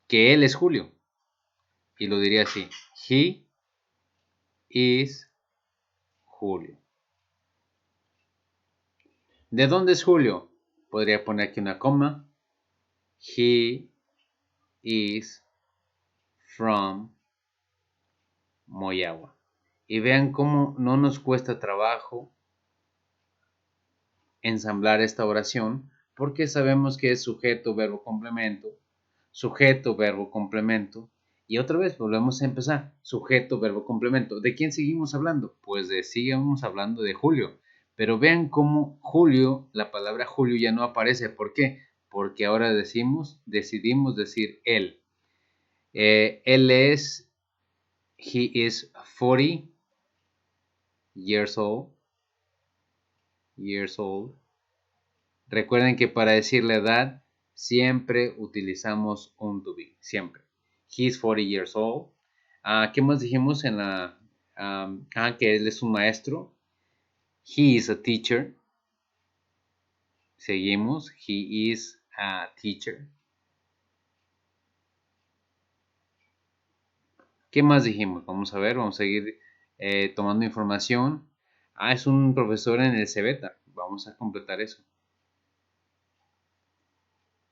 que él es Julio. Y lo diría así. He is Julio. ¿De dónde es Julio? Podría poner aquí una coma. He is from Moyagua. Y vean cómo no nos cuesta trabajo ensamblar esta oración porque sabemos que es sujeto, verbo, complemento, sujeto, verbo, complemento. Y otra vez volvemos a empezar. Sujeto, verbo, complemento. ¿De quién seguimos hablando? Pues seguimos hablando de Julio. Pero vean cómo Julio, la palabra Julio ya no aparece. ¿Por qué? Porque ahora decidimos decir él. Él es, he is 40 years old. Recuerden que para decir la edad siempre utilizamos un to be, siempre. He's 40 years old. ¿Qué más dijimos en la... que él es un maestro. He is a teacher. Seguimos. He is a teacher. ¿Qué más dijimos? Vamos a ver, vamos a seguir tomando información. Es un profesor en el CBETA. Vamos a completar eso.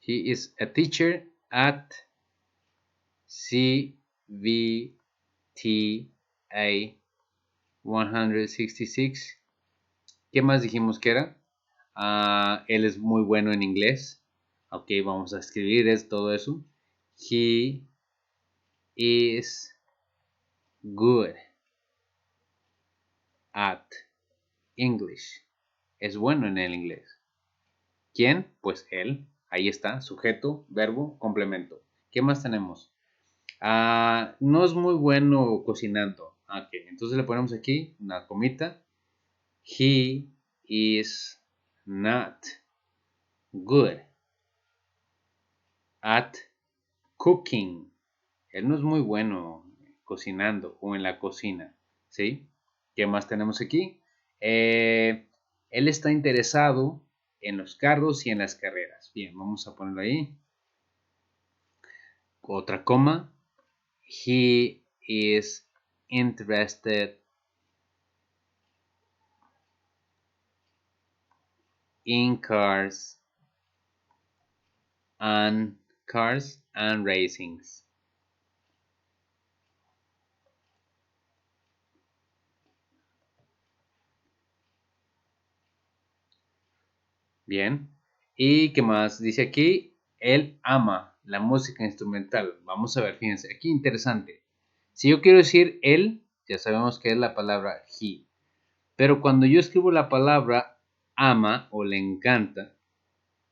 He is a teacher at CVTA 166. ¿Qué más dijimos que era? Él es muy bueno en inglés. Ok, vamos a escribir todo eso. He is good at English. Es bueno en el inglés. ¿Quién? Pues él. Ahí está, sujeto, verbo, complemento. ¿Qué más tenemos? No es muy bueno cocinando. Ok, entonces le ponemos aquí una comita. He is not good at cooking. Él no es muy bueno cocinando o en la cocina. ¿Sí? ¿Qué más tenemos aquí? Él está interesado en los carros y en las carreras. Bien, vamos a ponerlo ahí. Otra coma. He is interested in cars and racings. Bien. ¿Y qué más? Dice aquí, él ama la música instrumental. Vamos a ver, fíjense, aquí interesante. Si yo quiero decir él, ya sabemos que es la palabra he. Pero cuando yo escribo la palabra ama o le encanta,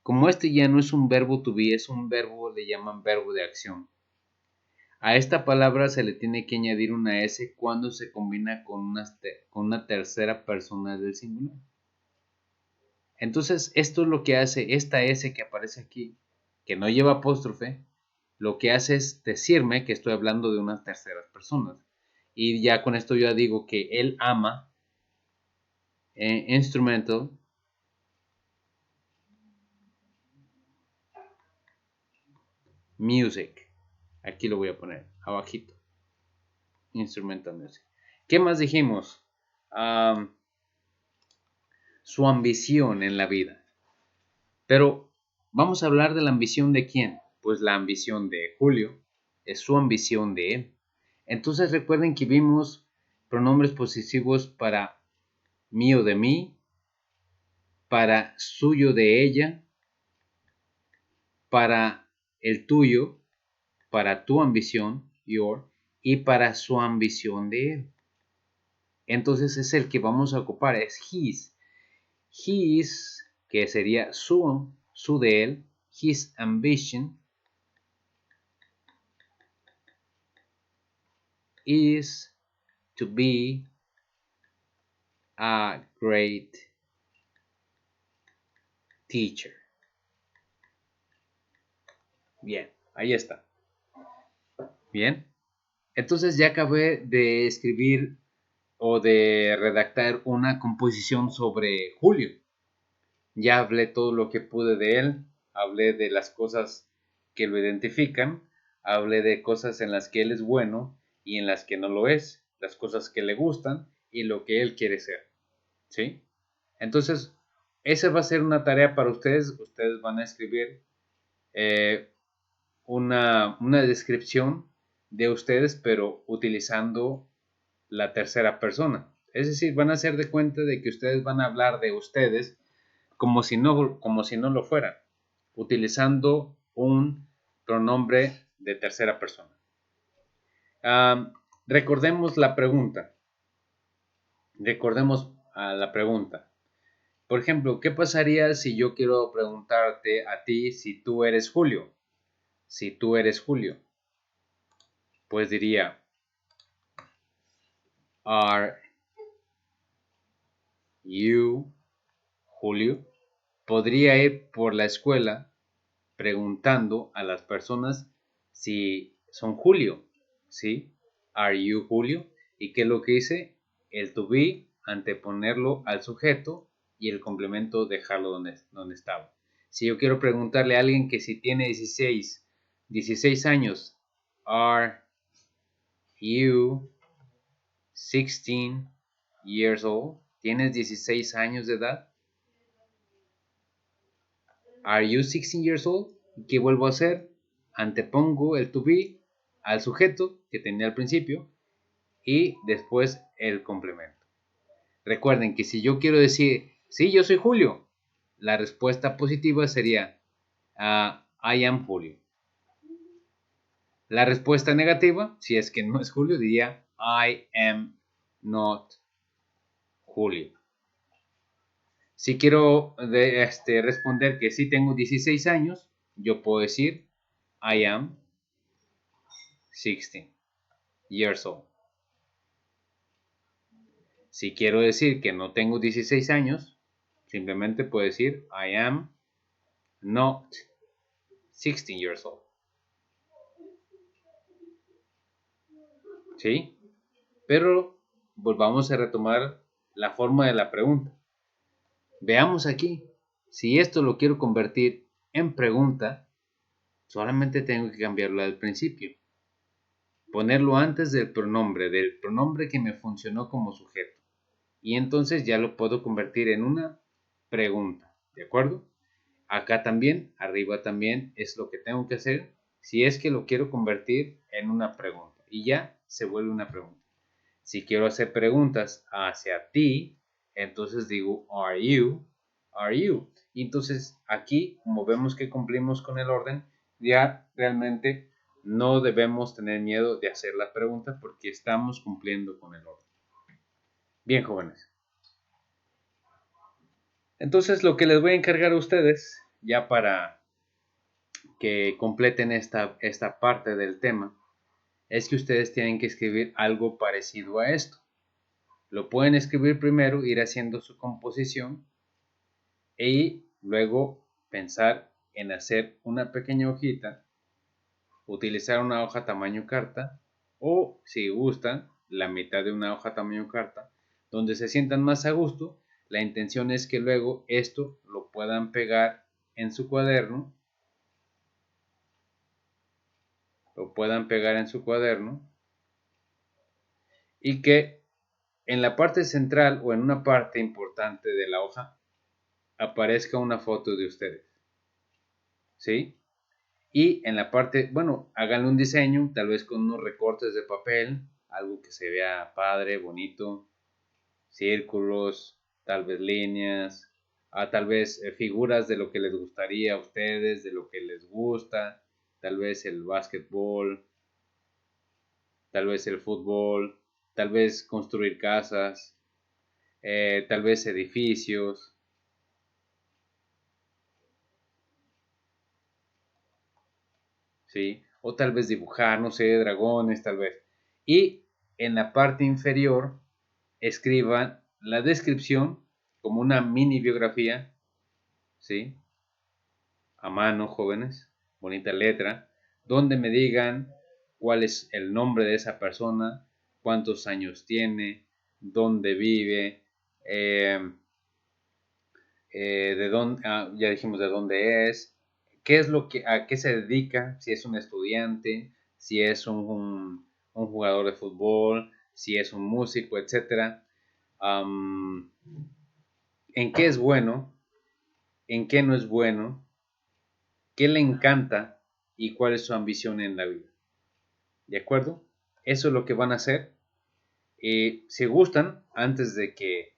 como este ya no es un verbo to be, es un verbo, le llaman verbo de acción. A esta palabra se le tiene que añadir una S cuando se combina con una tercera persona del singular. Entonces, esto es lo que hace esta S que aparece aquí, que no lleva apóstrofe, lo que hace es decirme que estoy hablando de unas terceras personas. Y ya con esto yo digo que él ama instrumental music. Aquí lo voy a poner, abajito. Instrumental music. ¿Qué más dijimos? Su ambición en la vida. Pero vamos a hablar de la ambición de quién. Pues la ambición de Julio es su ambición de él. Entonces recuerden que vimos pronombres posesivos para mí o de mí, para suyo de ella, para el tuyo, para tu ambición, your, y para su ambición de él. Entonces es el que vamos a ocupar, es his. His, que sería su de él, his ambition is to be a great teacher. Bien, ahí está. Bien, entonces ya acabé de escribir o de redactar una composición sobre Julio. Ya hablé todo lo que pude de él, hablé de las cosas que lo identifican, hablé de cosas en las que él es bueno y en las que no lo es, las cosas que le gustan y lo que él quiere ser. ¿Sí? Entonces, esa va a ser una tarea para ustedes. Ustedes van a escribir una descripción de ustedes, pero utilizando la tercera persona. Es decir, van a hacer de cuenta de que ustedes van a hablar de ustedes como si no lo fueran, utilizando un pronombre de tercera persona. Recordemos la pregunta. Recordemos la pregunta. Por ejemplo, ¿qué pasaría si yo quiero preguntarte a ti si tú eres Julio? Si tú eres Julio. Pues diría, ¿Are you Julio? Podría ir por la escuela preguntando a las personas si son Julio, ¿sí? ¿Are you Julio? ¿Y qué es lo que hice? El to be, anteponerlo al sujeto y el complemento dejarlo donde estaba. Si yo quiero preguntarle a alguien que si tiene 16 años, ¿Are you 16 years old? ¿Tienes 16 años de edad? ¿Are you 16 years old? ¿Qué vuelvo a hacer? Antepongo el to be al sujeto que tenía al principio y después el complemento. Recuerden que si yo quiero decir, sí, yo soy Julio, la respuesta positiva sería I am Julio. La respuesta negativa, si es que no es Julio, diría I am not Julio. Si quiero responder que sí tengo 16 años, yo puedo decir I am 16 years old. Si quiero decir que no tengo 16 años, simplemente puedo decir I am not 16 years old. ¿Sí? Pero volvamos a retomar la forma de la pregunta. Veamos aquí. Si esto lo quiero convertir en pregunta, solamente tengo que cambiarlo al principio. Ponerlo antes del pronombre que me funcionó como sujeto. Y entonces ya lo puedo convertir en una pregunta. ¿De acuerdo? Acá también, arriba también es lo que tengo que hacer si es que lo quiero convertir en una pregunta. Y ya se vuelve una pregunta. Si quiero hacer preguntas hacia ti, entonces digo, are you? Are you? Y entonces aquí, como vemos que cumplimos con el orden, ya realmente no debemos tener miedo de hacer la pregunta porque estamos cumpliendo con el orden. Bien, jóvenes. Entonces, lo que les voy a encargar a ustedes, ya para que completen esta parte del tema, es que ustedes tienen que escribir algo parecido a esto. Lo pueden escribir primero, ir haciendo su composición y luego pensar en hacer una pequeña hojita, utilizar una hoja tamaño carta o, si gustan, la mitad de una hoja tamaño carta, donde se sientan más a gusto. La intención es que luego esto lo puedan pegar en su cuaderno, y que en la parte central o en una parte importante de la hoja aparezca una foto de ustedes, ¿sí? Y en la parte, bueno, háganle un diseño, tal vez con unos recortes de papel, algo que se vea padre, bonito, círculos, tal vez líneas, tal vez figuras de lo que les gustaría a ustedes, de lo que les gusta, tal vez el básquetbol, tal vez el fútbol, tal vez construir casas, tal vez edificios, ¿sí? O tal vez dibujar, no sé, dragones, tal vez. Y en la parte inferior escriban la descripción como una mini biografía, ¿sí? A mano, jóvenes, bonita letra, donde me digan cuál es el nombre de esa persona, cuántos años tiene, dónde vive, de dónde, ya dijimos de dónde es, qué es lo que, a qué se dedica, si es un estudiante, si es un jugador de fútbol, si es un músico, etcétera. En qué es bueno, en qué no es bueno, qué le encanta y cuál es su ambición en la vida. ¿De acuerdo? Eso es lo que van a hacer. Si gustan, antes de que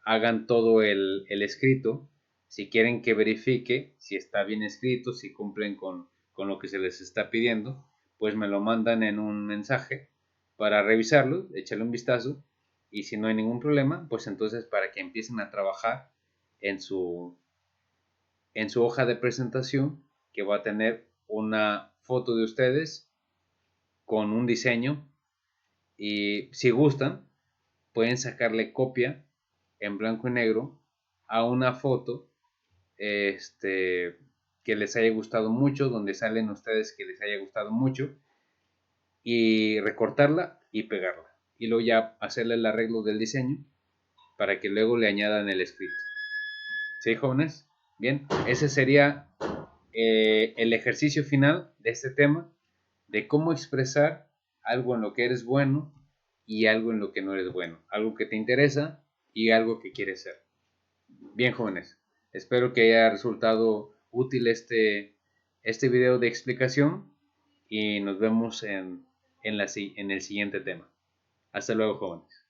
hagan todo el escrito, si quieren que verifique si está bien escrito, si cumplen con lo que se les está pidiendo, pues me lo mandan en un mensaje para revisarlo, echarle un vistazo, y si no hay ningún problema, pues entonces para que empiecen a trabajar en su, en su hoja de presentación, que va a tener una foto de ustedes con un diseño, y si gustan, pueden sacarle copia en blanco y negro a una foto que les haya gustado mucho, donde salen ustedes que les haya gustado mucho, y recortarla y pegarla. Y luego ya hacerle el arreglo del diseño para que luego le añadan el escrito. ¿Sí, jóvenes? Bien, ese sería el ejercicio final de este tema, de cómo expresar algo en lo que eres bueno y algo en lo que no eres bueno, algo que te interesa y algo que quieres ser. Bien, jóvenes, espero que haya resultado útil este video de explicación y nos vemos en el siguiente tema. Hasta luego, jóvenes.